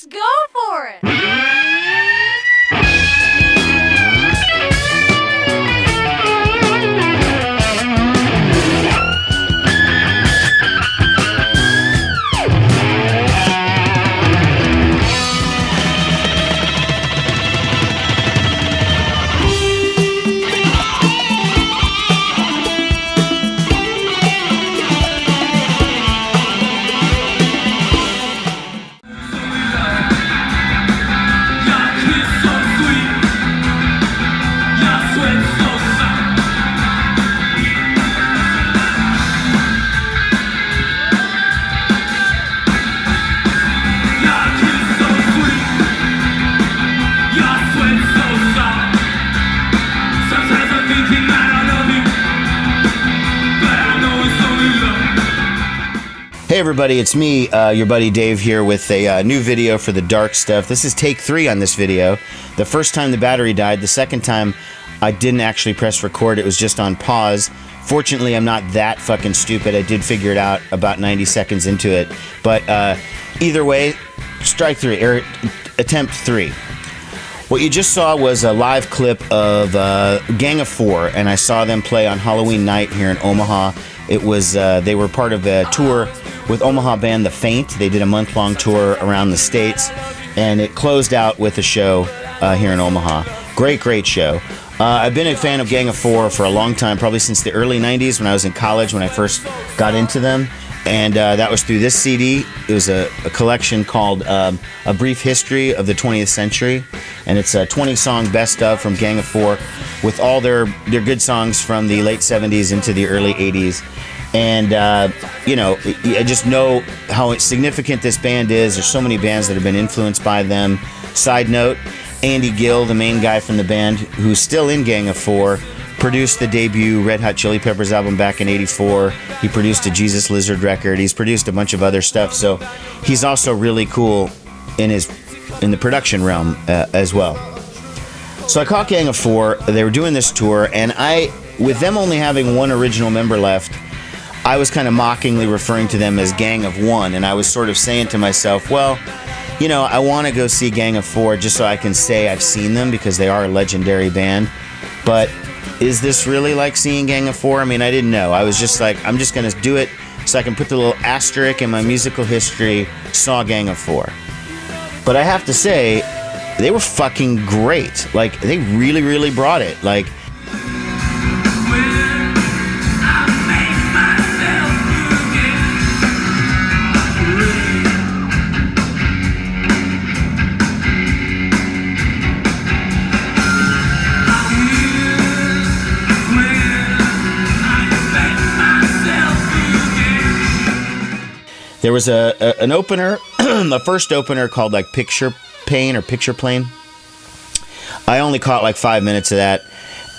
Let's go for it! Hey everybody, it's me, your buddy Dave here with a new video for the dark stuff. This is take 3 on this video. The first time the battery died, the second time I didn't actually press record, it was just on pause. Fortunately, I'm not that fucking stupid. I did figure it out about 90 seconds into it. But either way, strike 3, or attempt 3. What you just saw was a live clip of Gang of 4, and I saw them play on Halloween night here in Omaha. It was, they were part of a tour with Omaha band The Faint. They did a month-long tour around the States, and it closed out with a show here in Omaha. Great show. I've been a fan of Gang of 4 for a long time, probably since the early 90s when I was in college, when I first got into them. And that was through this CD. It was a collection called A Brief History of the 20th Century. And it's a 20-song best of from Gang of 4 with all their good songs from the late 70s into the early 80s. And, you know, I just know how significant this band is. There's so many bands that have been influenced by them. Side note, Andy Gill, the main guy from the band, who's still in Gang of 4, produced the debut Red Hot Chili Peppers album back in '84. He produced a Jesus Lizard record. He's produced a bunch of other stuff. So he's also really cool in the production realm as well. So I caught Gang of 4. They were doing this tour, and with them only having one original member left, I was kind of mockingly referring to them as Gang of 1, and I was sort of saying to myself, well, you know, I want to go see Gang of 4 just so I can say I've seen them because they are a legendary band. But is this really like seeing Gang of 4? I mean, I didn't know. I was just like, I'm just going to do it so I can put the little asterisk in my musical history, saw Gang of 4. But I have to say, they were fucking great. Like, they really brought it. Like, there was an opener, a first opener called like Picture Pain or Picture Plane. I only caught like 5 minutes of that,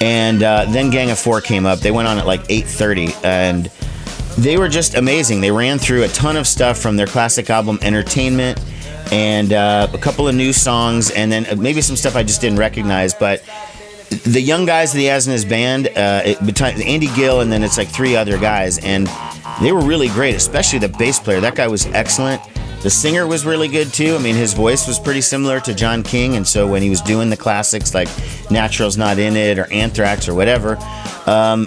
and then Gang of 4 came up. They went on at like 8:30, and they were just amazing. They ran through a ton of stuff from their classic album Entertainment, and a couple of new songs, and then maybe some stuff I just didn't recognize, but the young guys that he has in his band, Andy Gill, and then it's like 3 other guys, and they were really great, especially the bass player. That guy was excellent. The singer was really good too. I mean, his voice was pretty similar to John King, and so when he was doing the classics like Natural's Not In It or Anthrax or whatever,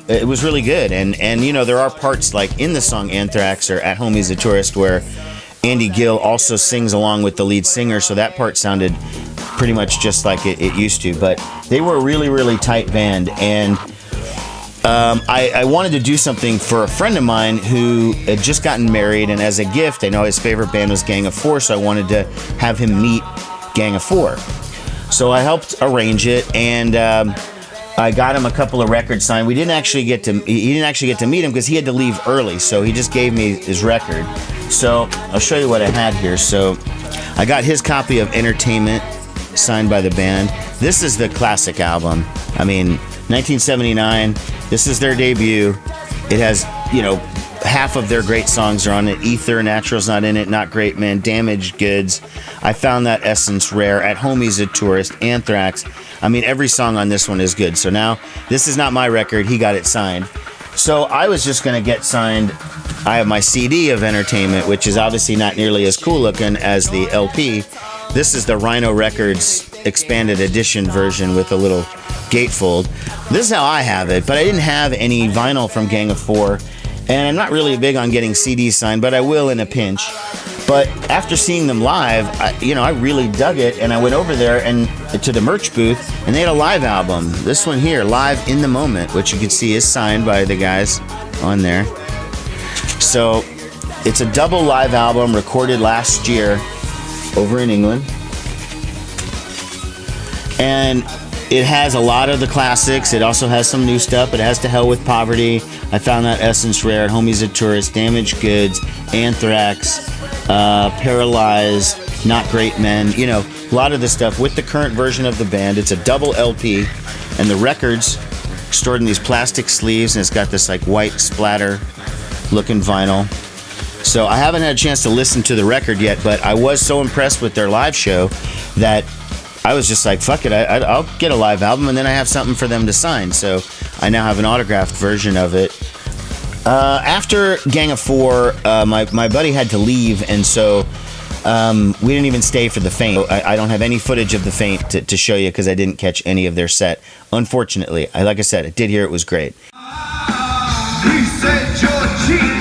it was really good. And you know, there are parts like in the song Anthrax or At Home He's a Tourist where Andy Gill also sings along with the lead singer, so that part sounded pretty much just like it used to. But they were a really tight band, and I wanted to do something for a friend of mine who had just gotten married, and as a gift, I know his favorite band was Gang of 4, so I wanted to have him meet Gang of 4. So I helped arrange it, and I got him a couple of records signed. He didn't actually get to meet him because he had to leave early, so he just gave me his record. So I'll show you what I had here. So I got his copy of Entertainment signed by the band. This is the classic album. I mean, 1979. This is their debut. It has, you know, half of their great songs are on it. Ether, Natural's Not In It, Not Great Men, Damaged Goods. I Found That Essence Rare, At Home He's a Tourist, Anthrax. I mean, every song on this one is good. So now, this is not my record. He got it signed. So I was just going to get signed. I have my CD of Entertainment, which is obviously not nearly as cool looking as the LP. This is the Rhino Records expanded edition version with a little gatefold. This is how I have it, but I didn't have any vinyl from Gang of Four, and I'm not really big on getting CDs signed, but I will in a pinch. But after seeing them live, I really dug it, and I went over there and to the merch booth, and they had a live album. This one here, Live in the Moment, which you can see is signed by the guys on there. So it's a double live album recorded last year over in England. And it has a lot of the classics. It also has some new stuff. It has To Hell with Poverty, I Found That Essence Rare, Homie's a Tourist, Damaged Goods, Anthrax, Paralyzed, Not Great Men. You know, a lot of the stuff with the current version of the band. It's a double LP, and the record's stored in these plastic sleeves, and it's got this like white splatter looking vinyl. So I haven't had a chance to listen to the record yet, but I was so impressed with their live show that I was just like, fuck it, I'll get a live album, and then I have something for them to sign. So I now have an autographed version of it. After Gang of Four, my buddy had to leave, and so we didn't even stay for the Faint. I don't have any footage of the Faint to show you because I didn't catch any of their set. Unfortunately, like I said, I did hear it was great. He said you're cheap.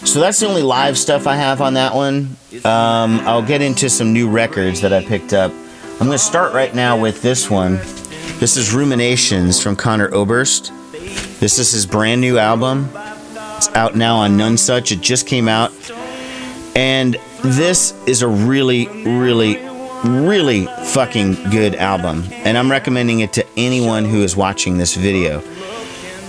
So that's the only live stuff I have on that one. I'll get into some new records that I picked up. I'm going to start right now with this one. This is Ruminations from Conor Oberst. This is his brand new album. It's out now on Nonesuch. It just came out. And this is a really, really, really fucking good album. And I'm recommending it to anyone who is watching this video.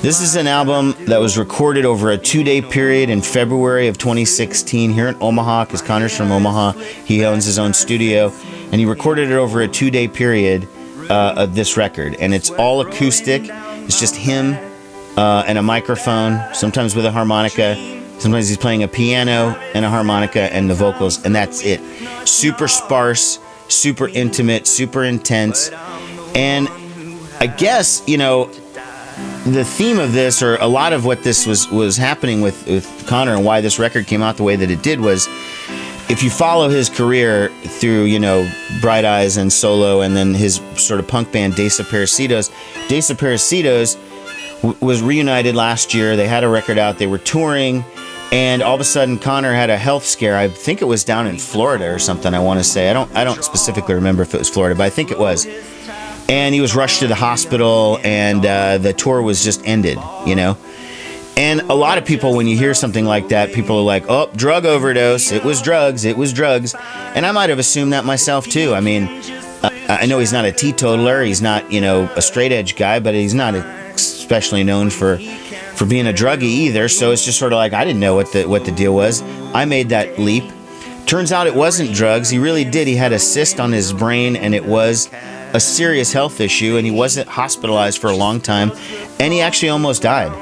This is an album that was recorded over a 2-day period in February of 2016 here in Omaha, because Conor's from Omaha. He owns his own studio, and he recorded it over a 2-day period of this record. And it's all acoustic. It's just him and a microphone, sometimes with a harmonica. Sometimes he's playing a piano and a harmonica and the vocals, and that's it. Super sparse, super intimate, super intense. And I guess, the theme of this, or a lot of what this was happening with Conor and why this record came out the way that it did, was if you follow his career through, Bright Eyes and solo, and then his sort of punk band Desaparecidos was reunited last year. They had a record out, they were touring, and all of a sudden Conor had a health scare. I think it was down in Florida or something, I want to say. I don't specifically remember if it was Florida, but I think it was. And he was rushed to the hospital, and the tour was just ended, And a lot of people, when you hear something like that, people are like, oh, drug overdose, it was drugs. And I might have assumed that myself, too. I mean, I know he's not a teetotaler, he's not, a straight edge guy, but he's not especially known for being a druggie either. So it's just sort of like, I didn't know what the deal was. I made that leap. Turns out it wasn't drugs. He really did. He had a cyst on his brain, and it was a serious health issue, and he wasn't hospitalized for a long time, and he actually almost died.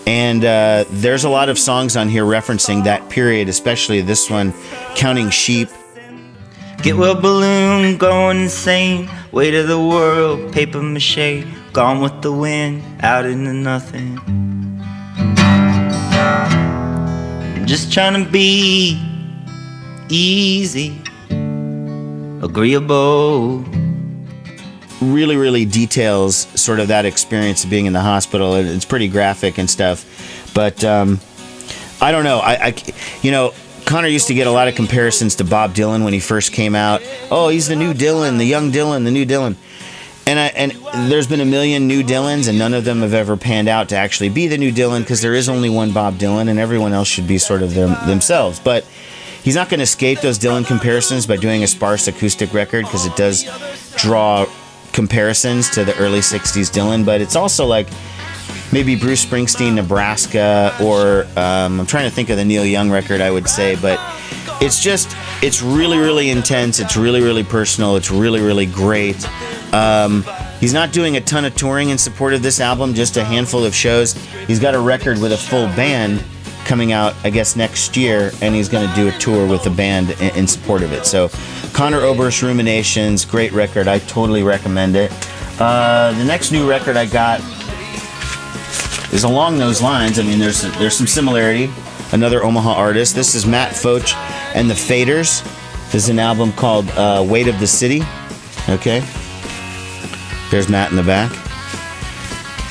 And there's a lot of songs on here referencing that period, especially this one, Counting Sheep. Get well balloon, going insane, weight of the world, paper mache, gone with the wind, out into nothing. Just trying to be easy, agreeable. Really, really details sort of that experience of being in the hospital. It's pretty graphic and stuff, but I don't know. Conor used to get a lot of comparisons to Bob Dylan when he first came out. Oh, he's the new Dylan, the young Dylan, the new Dylan. And there's been a million new Dylans, and none of them have ever panned out to actually be the new Dylan, because there is only one Bob Dylan, and everyone else should be sort of themselves. But he's not going to escape those Dylan comparisons by doing a sparse acoustic record, because it does draw comparisons to the early 60s Dylan. But it's also like, maybe Bruce Springsteen, Nebraska, or I'm trying to think of the Neil Young record, I would say, but it's really, really intense. It's really, really personal. It's really, really great. He's not doing a ton of touring in support of this album, just a handful of shows. He's got a record with a full band coming out, I guess, next year, and he's going to do a tour with the band in support of it. So, Conor Oberst, Ruminations, great record. I totally recommend it. The next new record I got is along those lines. I mean, there's some similarity. Another Omaha artist. This is Matt Foch and the Faders. This is an album called Weight of the City. Okay. There's Matt in the back.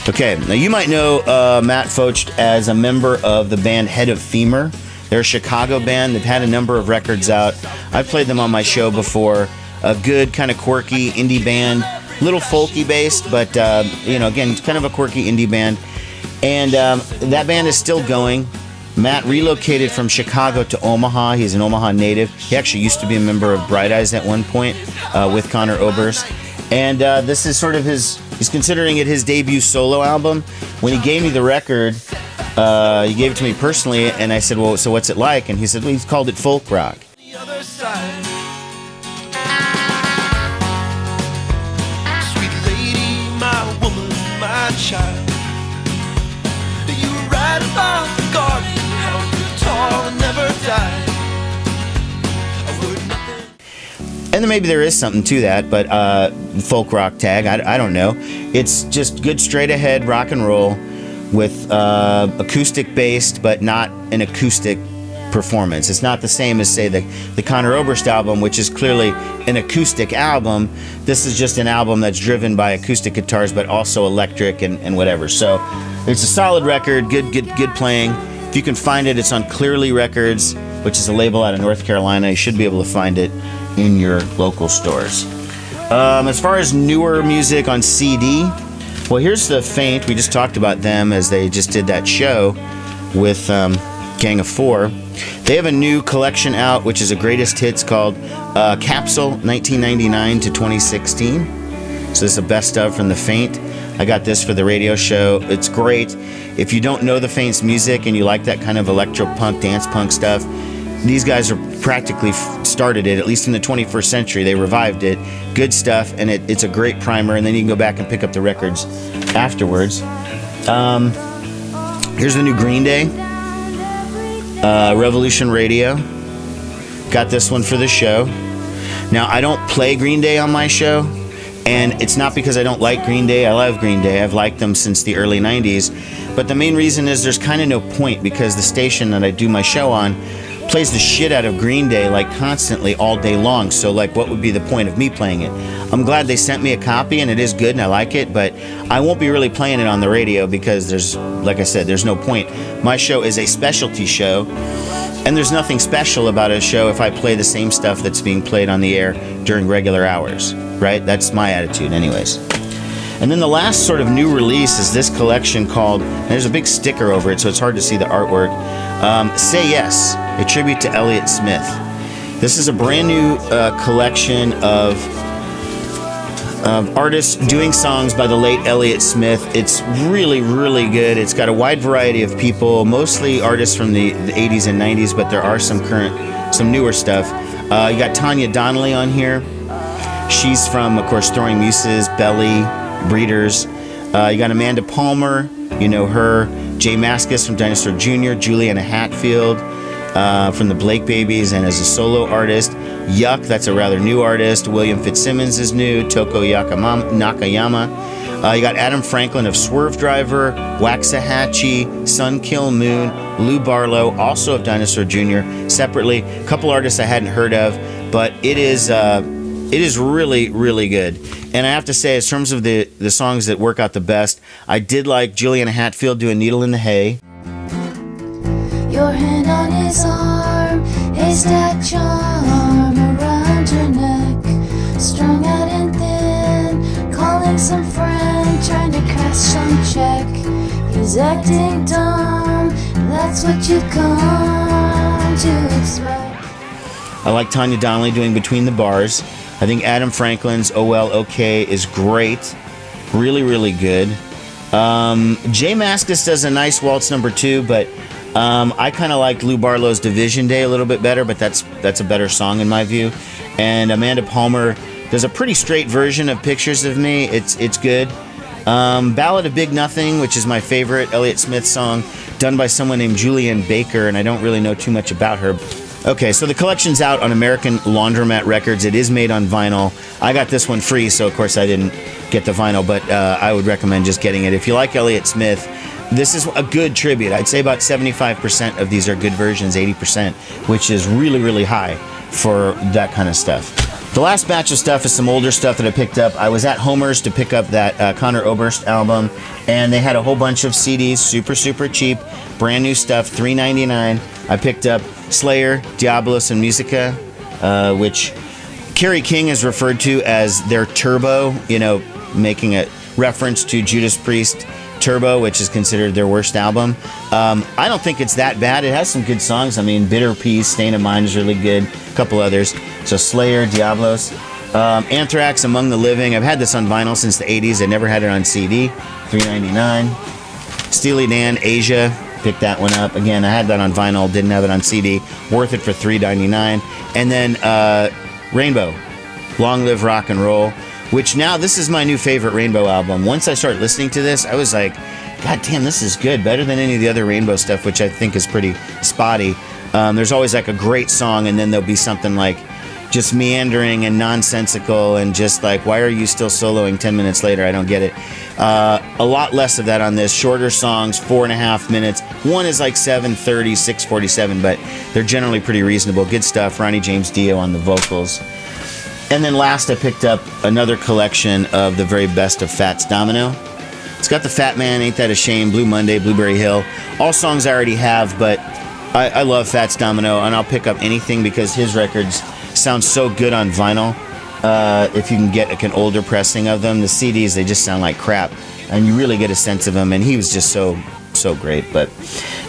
Okay, now you might know Matt Foch as a member of the band Head of Femur. They're a Chicago band. They've had a number of records out. I've played them on my show before. A good, kind of quirky indie band. Little folky based, but, again, it's kind of a quirky indie band. And that band is still going. Matt relocated from Chicago to Omaha. He's an Omaha native. He actually used to be a member of Bright Eyes at one point with Conor Oberst. And this is sort of he's considering it his debut solo album. When he gave me the record, he gave it to me personally, and I said, well, so what's it like? And he said, well, he's called it folk rock. The other side. Sweet lady, my woman, my child. You were right about the garden, how it grew tall and never died. And then maybe there is something to that, but folk rock tag, I don't know. It's just good straight ahead rock and roll with acoustic based, but not an acoustic performance. It's not the same as, say, the Conor Oberst album, which is clearly an acoustic album. This is just an album that's driven by acoustic guitars, but also electric and whatever. So it's a solid record, good playing. If you can find it, it's on Clearly Records, which is a label out of North Carolina. You should be able to find it in your local stores. As far as newer music on CD, well, here's the Faint. We just talked about them as they just did that show with Gang of Four. They have a new collection out, which is a greatest hits called Capsule 1999 to 2016. So this is a best of from the Faint. I got this for the radio show. It's great. If you don't know the Faint's music and you like that kind of electro punk, dance punk stuff, these guys are practically started it, at least in the 21st century. They revived it. Good stuff, and it's a great primer, and then you can go back and pick up the records afterwards. Here's the new Green Day, Revolution Radio. Got this one for the show. Now, I don't play Green Day on my show, and it's not because I don't like Green Day. I love Green Day. I've liked them since the early 90s. But the main reason is there's kind of no point, because the station that I do my show on plays the shit out of Green Day like constantly all day long. So like, what would be the point of me playing it? I'm glad they sent me a copy, and it is good and I like it, but I won't be really playing it on the radio because there's, like I said, there's no point. My show is a specialty show, and there's nothing special about a show if I play the same stuff that's being played on the air during regular hours, right? That's my attitude anyways. And then the last sort of new release is this collection called, and there's a big sticker over it so it's hard to see the artwork, Say Yes, a tribute to Elliott Smith. This is a brand new collection of artists doing songs by the late Elliott Smith. It's really, really good. It's got a wide variety of people, mostly artists from the 80s and 90s, but there are some newer stuff. You got Tanya Donnelly on here. She's from, of course, Throwing Muses, Belly, Breeders. You got Amanda Palmer, you know her. Jay Mascis from Dinosaur Jr., Juliana Hatfield from the Blake Babies and as a solo artist. Yuck, that's a rather new artist. William Fitzsimmons is new. Toko Nakayama. You got Adam Franklin of Swerve Driver, Waxahachie, Sunkill Moon, Lou Barlow, also of Dinosaur Jr. Separately, a couple artists I hadn't heard of, but it is really, really good. And I have to say, in terms of the songs that work out the best, I did like Juliana Hatfield doing Needle in the Hay. Your hand on his arm, haystack charm around your neck, strung out and thin, calling some friend, trying to cash some check. He's acting dumb, that's what you come to expect. I like Tanya Donnelly doing Between the Bars. I think Adam Franklin's Oh Well Okay is great. Really, really good. Jay Mascis does a nice waltz number 2, but I kind of like Lou Barlow's Division Day a little bit better, but that's a better song in my view. And Amanda Palmer does a pretty straight version of Pictures of Me. It's good. Ballad of Big Nothing, which is my favorite Elliott Smith song, done by someone named Julianne Baker, and I don't really know too much about her. Okay, so the collection's out on American Laundromat Records. It is made on vinyl. I got this one free, so of course I didn't get the vinyl, but I would recommend just getting it. If you like Elliott Smith, this is a good tribute. I'd say about 75% of these are good versions, 80%, which is really, really high for that kind of stuff. The last batch of stuff is some older stuff that I picked up. I was at Homer's to pick up that Conor Oberst album, and they had a whole bunch of CDs, super, super cheap, brand new stuff, $3.99. I picked up Slayer, Diabolos, and Musica, which Kerry King is referred to as their Turbo, you know, making a reference to Judas Priest Turbo, which is considered their worst album. I don't think it's that bad. It has some good songs. I mean, Bitter Peace, Stain of Mind is really good. A couple others. So Slayer, Diabolos. Anthrax, Among the Living. I've had this on vinyl since the 80s. I never had it on CD. $3.99. Steely Dan, Asia. Picked that one up. Again, I had that on vinyl. Didn't have it on CD. Worth it for $3.99. And then Rainbow, Long Live Rock and Roll. Which now, this is my new favorite Rainbow album. Once I started listening to this, I was like, God damn, this is good. Better than any of the other Rainbow stuff, which I think is pretty spotty. There's always like a great song, and then there'll be something like just meandering and nonsensical and just like, why are you still soloing 10 minutes later? I don't get it. A lot less of that on this. Shorter songs, 4.5 minutes. One is like 7:30, 6:47, but they're generally pretty reasonable. Good stuff. Ronnie James Dio on the vocals. And then last, I picked up another collection of the very best of Fats Domino. It's got the Fat Man, Ain't That a Shame, Blue Monday, Blueberry Hill. All songs I already have, but I love Fats Domino, and I'll pick up anything because his records sound so good on vinyl. If you can get like an older pressing of them, the CDs, they just sound like crap, and you really get a sense of him, and he was just so great. But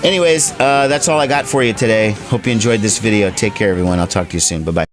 anyways, that's all I got for you today. Hope you enjoyed this video. Take care, everyone. I'll talk to you soon. Bye-bye.